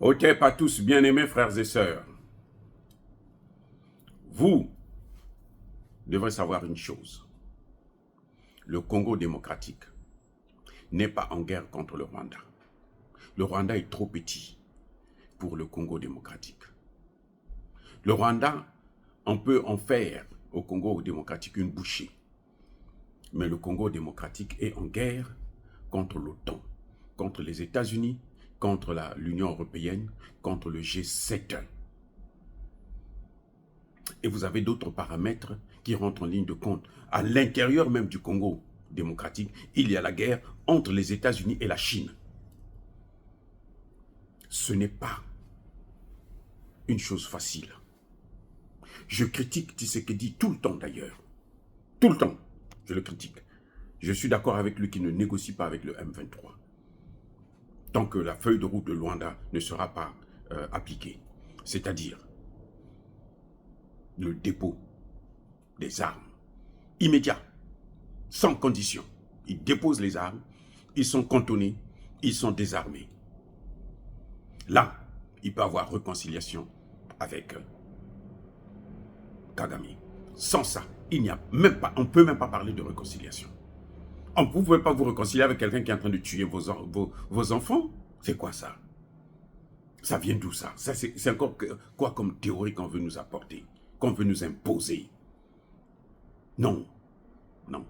Ok, pas tous, bien-aimés frères et sœurs. Vous devrez savoir une chose. Le Congo démocratique n'est pas en guerre contre le Rwanda. Le Rwanda est trop petit pour le Congo démocratique. Le Rwanda, on peut en faire au Congo démocratique une bouchée. Mais le Congo démocratique est en guerre contre l'OTAN, contre les États-Unis, contre l'Union européenne, contre le G7. Et vous avez d'autres paramètres qui rentrent en ligne de compte. À l'intérieur même du Congo démocratique, il y a la guerre entre les États-Unis et la Chine. Ce n'est pas une chose facile. Je critique Tshisekedi tout le temps d'ailleurs. Tout le temps, je le critique. Je suis d'accord avec lui qui ne négocie pas avec le M23. Tant que la feuille de route de Luanda ne sera pas appliquée. C'est-à-dire le dépôt des armes immédiat, sans condition. Ils déposent les armes, ils sont cantonnés, ils sont désarmés. Là, il peut y avoir réconciliation avec Kagame. Sans ça, il n'y a même pas, on ne peut même pas parler de réconciliation. Vous ne pouvez pas vous réconcilier avec quelqu'un qui est en train de tuer vos enfants. C'est quoi ça? Ça vient d'où ça? C'est encore quoi comme théorie qu'on veut nous apporter, qu'on veut nous imposer? Non, non.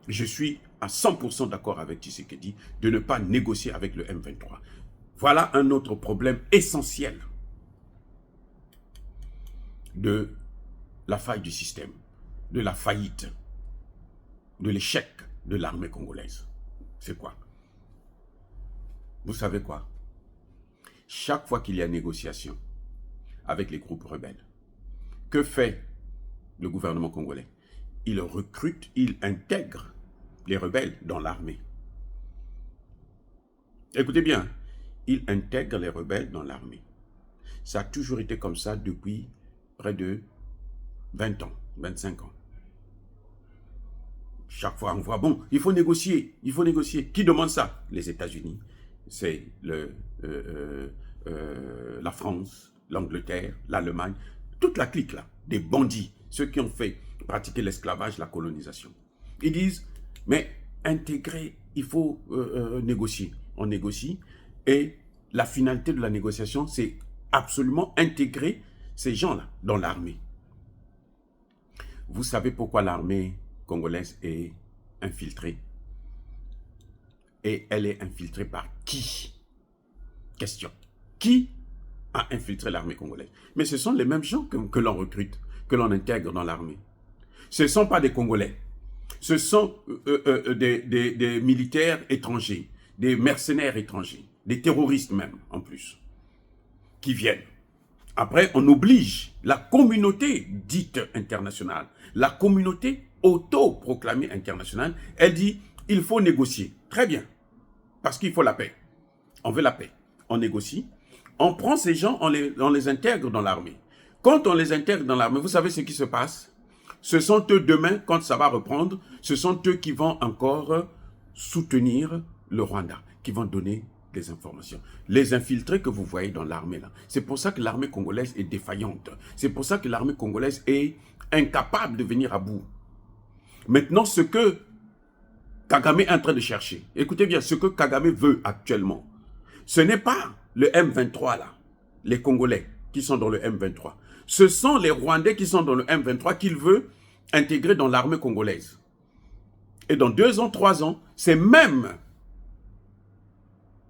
Je suis à 100% d'accord avec Tshisekedi de ne pas négocier avec le M23. Voilà un autre problème essentiel de la faille du système, de la faillite, de l'échec de l'armée congolaise. C'est quoi? Vous savez quoi? Chaque fois qu'il y a négociation avec les groupes rebelles, que fait le gouvernement congolais? Il recrute, il intègre les rebelles dans l'armée. Écoutez bien, il intègre les rebelles dans l'armée. Ça a toujours été comme ça depuis près de 20 ans, 25 ans. Chaque fois, on voit, bon, il faut négocier, il faut négocier. Qui demande ça? Les États-Unis, c'est la France, l'Angleterre, l'Allemagne, toute la clique là, des bandits, ceux qui ont fait pratiquer l'esclavage, la colonisation. Ils disent, mais intégrer, il faut négocier. On négocie et la finalité de la négociation, c'est absolument intégrer ces gens-là dans l'armée. Vous savez pourquoi l'armée congolaise est infiltrée? Et elle est infiltrée par qui? Question. Qui a infiltré l'armée congolaise? Mais ce sont les mêmes gens que l'on recrute, que l'on intègre dans l'armée. Ce ne sont pas des Congolais. Ce sont des militaires étrangers, des mercenaires étrangers, des terroristes même, en plus, qui viennent. Après, on oblige la communauté dite internationale, la communauté auto-proclamée internationale, elle dit, il faut négocier. Très bien, parce qu'il faut la paix. On veut la paix. On négocie. On prend ces gens, on les intègre dans l'armée. Quand on les intègre dans l'armée, vous savez ce qui se passe? Ce sont eux demain, quand ça va reprendre, ce sont eux qui vont encore soutenir le Rwanda, qui vont donner des informations. Les infiltrés que vous voyez dans l'armée là, c'est pour ça que l'armée congolaise est défaillante. C'est pour ça que l'armée congolaise est incapable de venir à bout. Maintenant, ce que Kagame est en train de chercher, écoutez bien, ce que Kagame veut actuellement, ce n'est pas le M23 là, les Congolais qui sont dans le M23. Ce sont les Rwandais qui sont dans le M23 qu'il veut intégrer dans l'armée congolaise. Et dans 2 ans, 3 ans, ces mêmes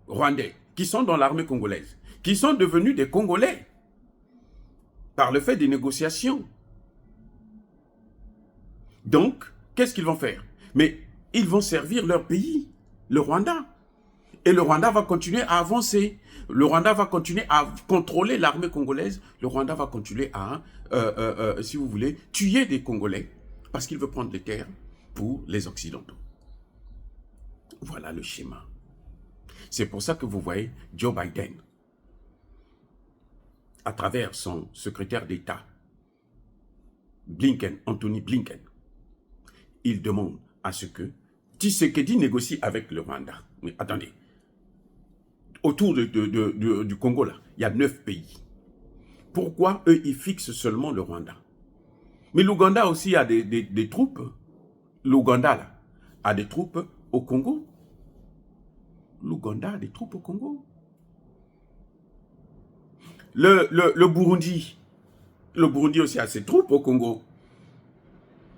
Rwandais qui sont dans l'armée congolaise, qui sont devenus des Congolais par le fait des négociations. Donc, qu'est-ce qu'ils vont faire? Mais ils vont servir leur pays, le Rwanda. Et le Rwanda va continuer à avancer. Le Rwanda va continuer à contrôler l'armée congolaise. Le Rwanda va continuer à, si vous voulez, tuer des Congolais parce qu'il veut prendre les terres pour les Occidentaux. Voilà le schéma. C'est pour ça que vous voyez Joe Biden, à travers son secrétaire d'État, Anthony Blinken, il demande à ce que Tshisekedi négocie avec le Rwanda. Mais attendez, autour du Congo, là, il y a 9 pays. Pourquoi eux, ils fixent seulement le Rwanda? Mais l'Ouganda aussi a des troupes. L'Ouganda, là, a des troupes au Congo. L'Ouganda a des troupes au Congo. Le Burundi aussi a ses troupes au Congo.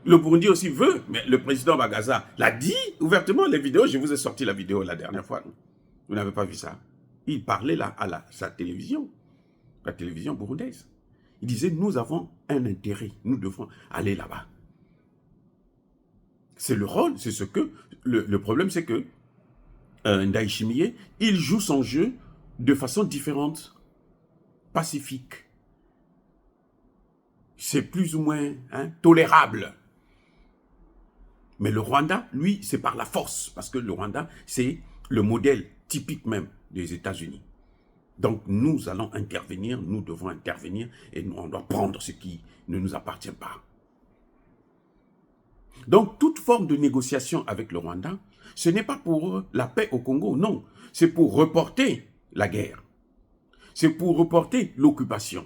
Le Burundi aussi veut, mais le président Bagaza l'a dit ouvertement, les vidéos, je vous ai sorti la vidéo la dernière fois. Vous n'avez pas vu ça? Il parlait là à sa télévision, la télévision burundaise. Il disait, nous avons un intérêt, nous devons aller là-bas. C'est le rôle, c'est ce que... Le problème, c'est que Ndayishimiye, il joue son jeu de façon différente, pacifique. C'est plus ou moins tolérable. Mais le Rwanda, lui, c'est par la force, parce que le Rwanda, c'est le modèle typique même des États-Unis. Donc, nous allons intervenir, nous devons intervenir, et nous, on doit prendre ce qui ne nous appartient pas. Donc, toute forme de négociation avec le Rwanda, ce n'est pas pour la paix au Congo, non. C'est pour reporter la guerre. C'est pour reporter l'occupation.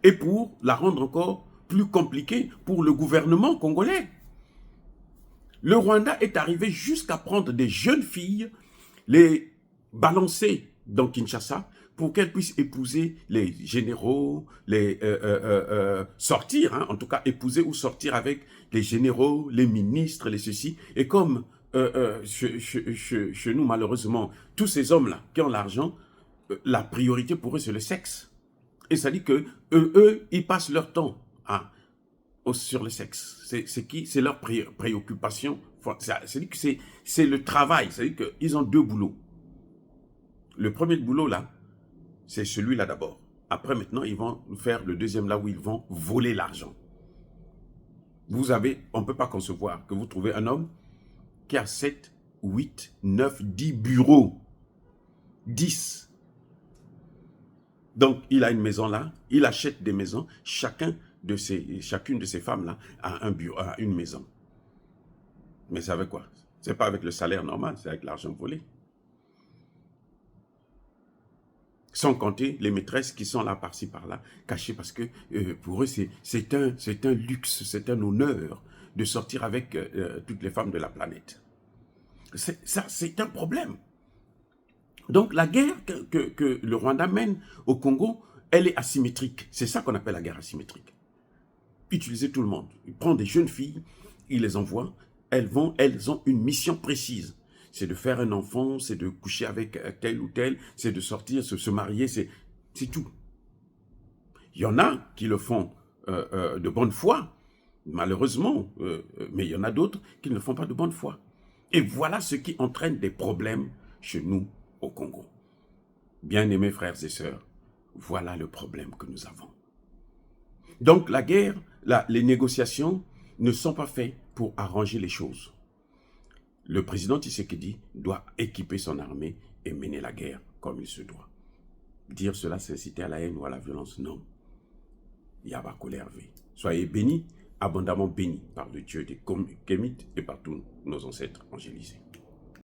Et pour la rendre encore plus compliquée pour le gouvernement congolais. Le Rwanda est arrivé jusqu'à prendre des jeunes filles, les balancer dans Kinshasa pour qu'elles puissent épouser les généraux, sortir, en tout cas épouser ou sortir avec les généraux, les ministres, les ceci. Et comme chez nous, malheureusement, tous ces hommes-là qui ont l'argent, la priorité pour eux, c'est le sexe. Et ça dit que eux, ils passent leur temps sur le sexe. C'est leur préoccupation. C'est-à-dire que c'est le travail. C'est-à-dire qu'ils ont 2 boulots. Le premier boulot, là, c'est celui-là d'abord. Après, maintenant, ils vont faire le deuxième, là où ils vont voler l'argent. On ne peut pas concevoir que vous trouvez un homme qui a 7, 8, 9, 10 bureaux. 10. Donc, il a une maison là, il achète des maisons, chacune de ces femmes-là a un bureau, a une maison. Mais c'est avec quoi? C'est pas avec le salaire normal, c'est avec l'argent volé. Sans compter les maîtresses qui sont là, par-ci, par-là, cachées, parce que pour eux, c'est un luxe, c'est un honneur de sortir avec toutes les femmes de la planète. C'est un problème. Donc la guerre que le Rwanda mène au Congo, elle est asymétrique. C'est ça qu'on appelle la guerre asymétrique. Utiliser tout le monde. Il prend des jeunes filles, il les envoie, elles ont une mission précise. C'est de faire un enfant, c'est de coucher avec tel ou tel, c'est de sortir, se marier, c'est tout. Il y en a qui le font de bonne foi, malheureusement, mais il y en a d'autres qui ne le font pas de bonne foi. Et voilà ce qui entraîne des problèmes chez nous au Congo. Bien-aimés frères et sœurs, voilà le problème que nous avons. Donc la guerre, les négociations ne sont pas faites pour arranger les choses. Le président Tshisekedi doit équiper son armée et mener la guerre comme il se doit. Dire cela, c'est inciter à la haine ou à la violence, non. Yabakole Hervé. Soyez bénis, abondamment bénis par le Dieu des Kémites et par tous nos ancêtres angélisés.